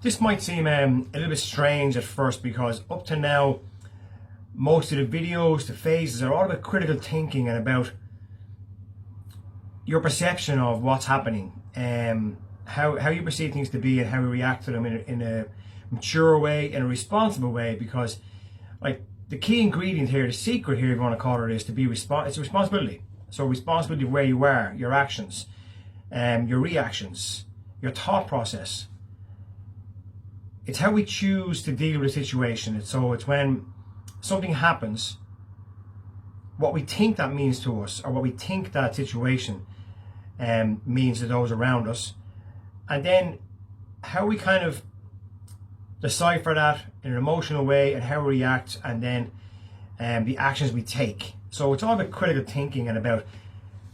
This might seem a little bit strange at first, because up to now, most of the videos, the phases are all about critical thinking and about your perception of what's happening, how you perceive things to be and how you react to them in a mature way, in a responsible way. Because like the key ingredient here, the secret here, if you want to call it, is to be it's responsibility. So responsibility of where you are, your actions, your reactions, your thought process. It's how we choose to deal with a situation. It's when something happens, what we think that means to us, or what we think that situation means to those around us, and then how we kind of decipher that in an emotional way, and how we react, and then the actions we take. So it's all about critical thinking and about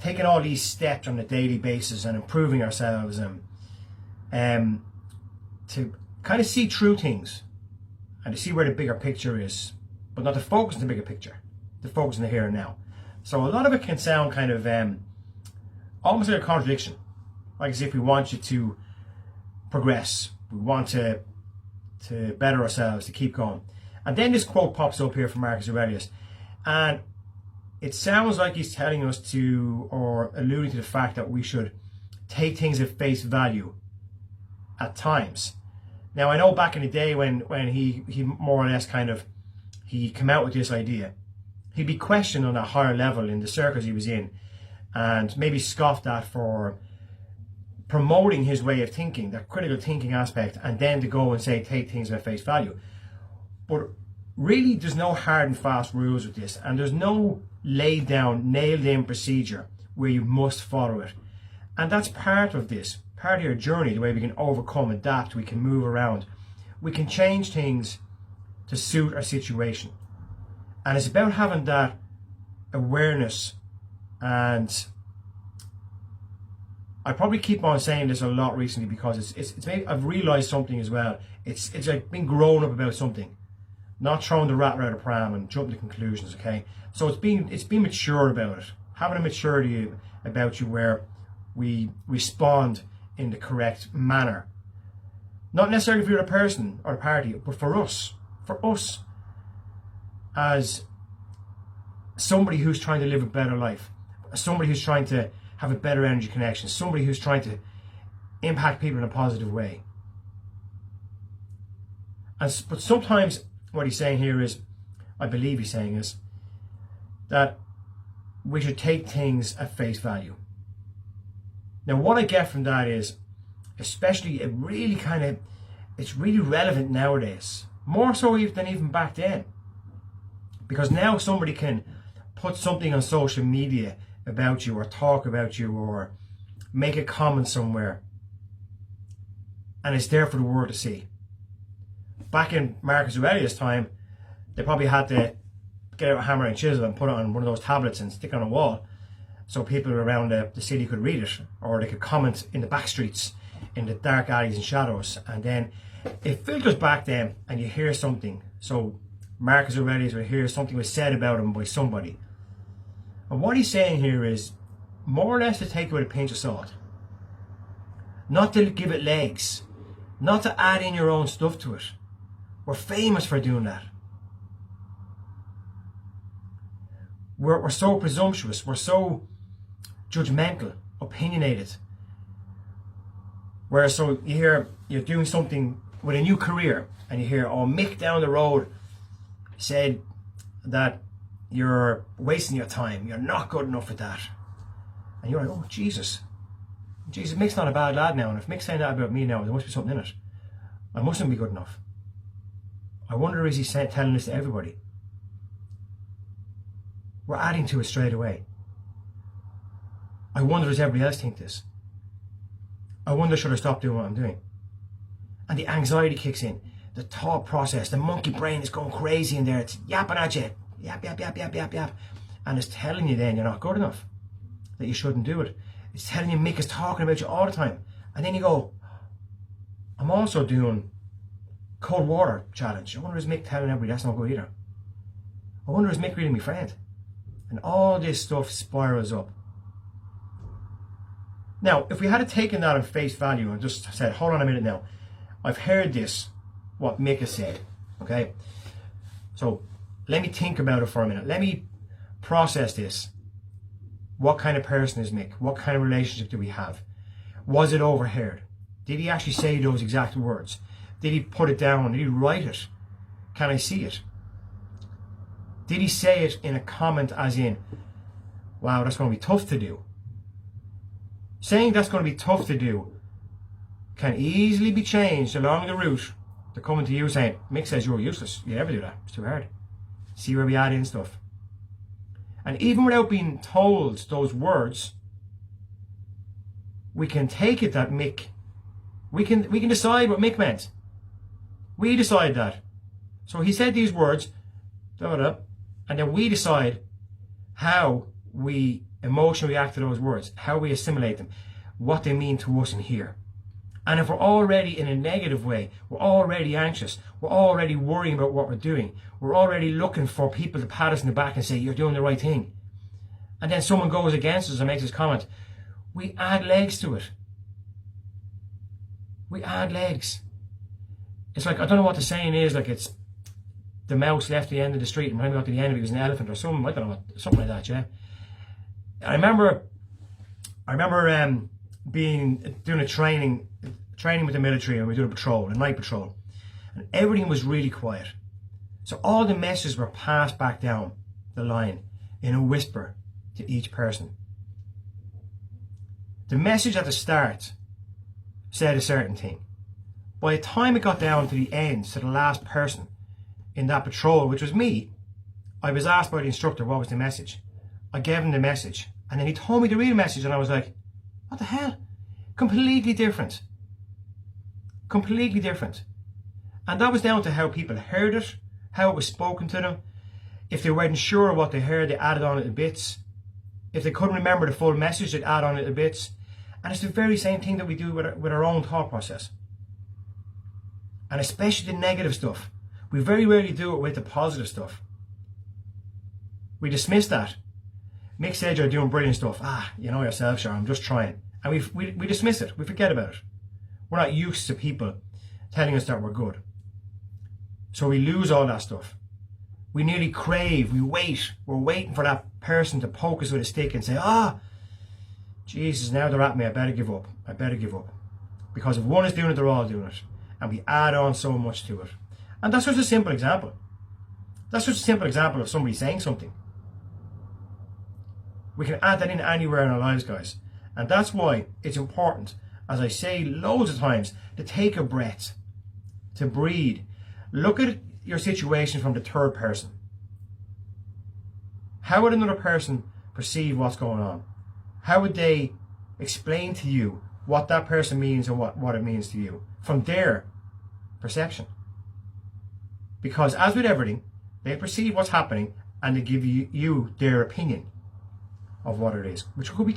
taking all these steps on a daily basis and improving ourselves, and to kind of see through things and to see where the bigger picture is, but not to focus on the bigger picture, to focus on the here and now. So a lot of it can sound kind of almost like a contradiction, like as if we want you to progress, we want to better ourselves, to keep going. And then this quote pops up here from Marcus Aurelius, and it sounds like he's telling us to, or alluding to the fact that we should take things at face value at times. Now, I know back in the day when he more or less kind of, he came out with this idea, he'd be questioned on a higher level in the circles he was in, and maybe scoffed at for promoting his way of thinking, that critical thinking aspect, and then to go and say take things at face value. But really, there's no hard and fast rules with this, and there's no laid down, nailed in procedure where you must follow it. And that's part of this, part of your journey, the way we can overcome, adapt, we can move around, we can change things to suit our situation. And it's about having that awareness. And I probably keep on saying this a lot recently, because it's made, I've realized something as well. It's like being grown up about something, not throwing the rat out of the pram and jumping to conclusions. Okay, so it's being mature about it, having a maturity about you where we respond in the correct manner, not necessarily for the other person or the party, but for us as somebody who's trying to live a better life, somebody who's trying to have a better energy connection, somebody who's trying to impact people in a positive way. But sometimes what he's saying here is, I believe he's saying is, that we should take things at face value. Now, what I get from that is, especially it's really relevant nowadays, more so than even back then. Because now somebody can put something on social media about you, or talk about you, or make a comment somewhere, and it's there for the world to see. Back in Marcus Aurelius' time, they probably had to get out a hammer and chisel and put it on one of those tablets and stick it on a wall, so people around the city could read it, or they could comment in the back streets, in the dark alleys and shadows. And then it filters back then, and you hear something. So Marcus Aurelius would hear something was said about him by somebody. And what he's saying here is more or less to take it with a pinch of salt. Not to give it legs. Not to add in your own stuff to it. We're famous for doing that. We're so presumptuous. We're so judgmental, opinionated. Whereas, so you hear you're doing something with a new career, and you hear, oh, Mick down the road said that you're wasting your time, you're not good enough at that. And you're like, oh, Jesus, Mick's not a bad lad now, and if Mick's saying that about me now, there must be something in it. I mustn't be good enough. I wonder, is he telling this to everybody? We're adding to it straight away. I wonder, does everybody else think this? I wonder, should I stop doing what I'm doing? And the anxiety kicks in, the thought process, the monkey brain is going crazy in there. It's yapping at you, yap, yap, yap, yap, yap, yap. And it's telling you then you're not good enough, that you shouldn't do it. It's telling you Mick is talking about you all the time. And then you go, I'm also doing cold water challenge. I wonder, is Mick telling everybody that's not good either? I wonder, is Mick really my friend? And all this stuff spirals up. Now, if we had taken that on face value and just said, hold on a minute now, I've heard this, what Mick has said, okay? So let me think about it for a minute. Let me process this. What kind of person is Mick? What kind of relationship do we have? Was it overheard? Did he actually say those exact words? Did he put it down? Did he write it? Can I see it? Did he say it in a comment as in, wow, that's going to be tough to do? Saying that's going to be tough to do can easily be changed along the route to coming to you saying, Mick says you're useless. You never do that. It's too hard. See where we add in stuff. And even without being told those words, we can take it that Mick, we can decide what Mick meant. We decide that. So he said these words, and then we decide how we emotionally react to those words, how we assimilate them, what they mean to us in here. And if we're already in a negative way, we're already anxious, we're already worrying about what we're doing, we're already looking for people to pat us in the back and say, you're doing the right thing. And then someone goes against us and makes this comment, we add legs to it. We add legs. It's like, I don't know what the saying is, like it's the mouse left the end of the street and when he got to the end of it was an elephant or something, I don't know, something like that, yeah. I remember doing a training with the military, and we did a night patrol, and everything was really quiet. So all the messages were passed back down the line in a whisper to each person. The message at the start said a certain thing. By the time it got down to the end, to the last person in that patrol, which was me, I was asked by the instructor what was the message. I gave him the message, and then he told me the real message, and I was like, what the hell? Completely different. Completely different. And that was down to how people heard it, how it was spoken to them. If they weren't sure what they heard, they added on little bits. If they couldn't remember the full message, they'd add on little bits. And it's the very same thing that we do with our own thought process. And especially the negative stuff. We very rarely do it with the positive stuff. We dismiss that. Mick said you're doing brilliant stuff. You know yourself, sure, I'm just trying. And we dismiss it. We forget about it. We're not used to people telling us that we're good. So we lose all that stuff. We nearly crave, we wait. We're waiting for that person to poke us with a stick and say, Jesus, now they're at me, I better give up. I better give up. Because if one is doing it, they're all doing it. And we add on so much to it. And that's just a simple example. That's just a simple example of somebody saying something. We can add that in anywhere in our lives, guys. And that's why it's important, as I say loads of times, to take a breath, to breathe. Look at your situation from the third person. How would another person perceive what's going on? How would they explain to you what that person means and what it means to you from their perception? Because as with everything, they perceive what's happening and they give you their opinion of what it is, which will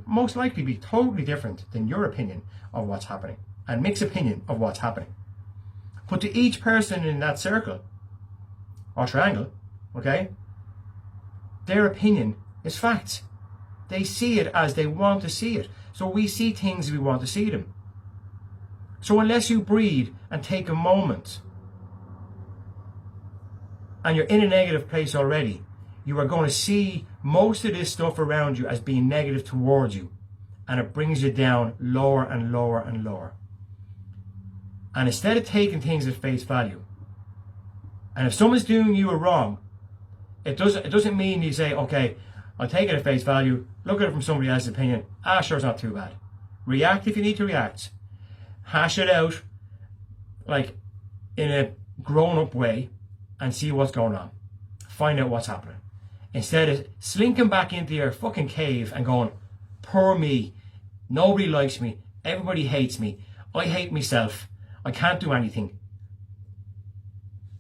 most likely be totally different than your opinion of what's happening and Mick's opinion of what's happening. But to each person in that circle or triangle, okay, their opinion is fact. They see it as they want to see it. So we see things as we want to see them. So unless you breathe and take a moment and you're in a negative place already, you are going to see most of this stuff around you as being negative towards you, and it brings you down lower and lower and lower. And instead of taking things at face value, and if someone's doing you a wrong, it doesn't mean you say, okay, I'll take it at face value, look at it from somebody else's opinion, sure, it's not too bad. React if you need to react. Hash it out like in a grown-up way and see what's going on. Find out what's happening. Instead of slinking back into your fucking cave and going, poor me, nobody likes me, everybody hates me, I hate myself, I can't do anything.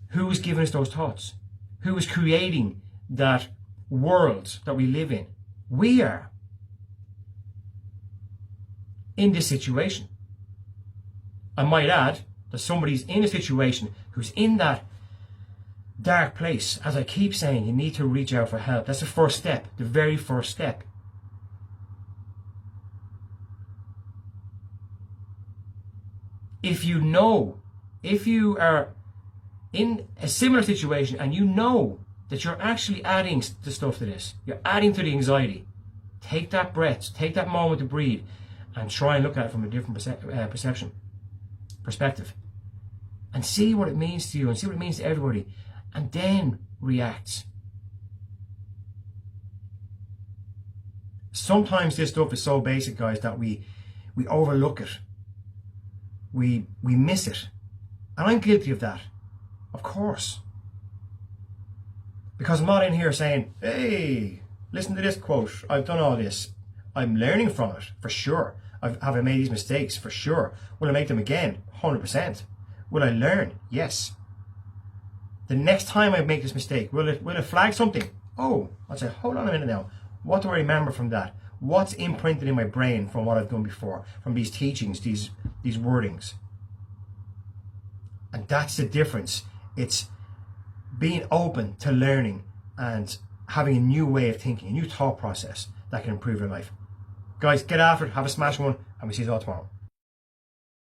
Who is giving us those thoughts? Who is creating that world that we live in? We are. In this situation. I might add that somebody's in a situation who's in that dark place. As I keep saying, you need to reach out for help. That's the first step, the very first step. if you are in a similar situation and you know that you're actually adding the stuff to this, you're adding to the anxiety, take that breath, take that moment to breathe, and try and look at it from a different perspective, and see what it means to you and see what it means to everybody, and then react. Sometimes this stuff is so basic, guys, that we overlook it. We miss it. And I'm guilty of that. Of course. Because I'm not in here saying, hey, listen to this quote. I've done all this. I'm learning from it, for sure. Have I made these mistakes? For sure. Will I make them again? 100%. Will I learn? Yes. The next time I make this mistake, will it flag something? Oh, I'll say, hold on a minute now. What do I remember from that? What's imprinted in my brain from what I've done before, from these teachings, these wordings? And that's the difference. It's being open to learning and having a new way of thinking, a new thought process that can improve your life. Guys, get after it, have a smash one, and we'll see you all tomorrow.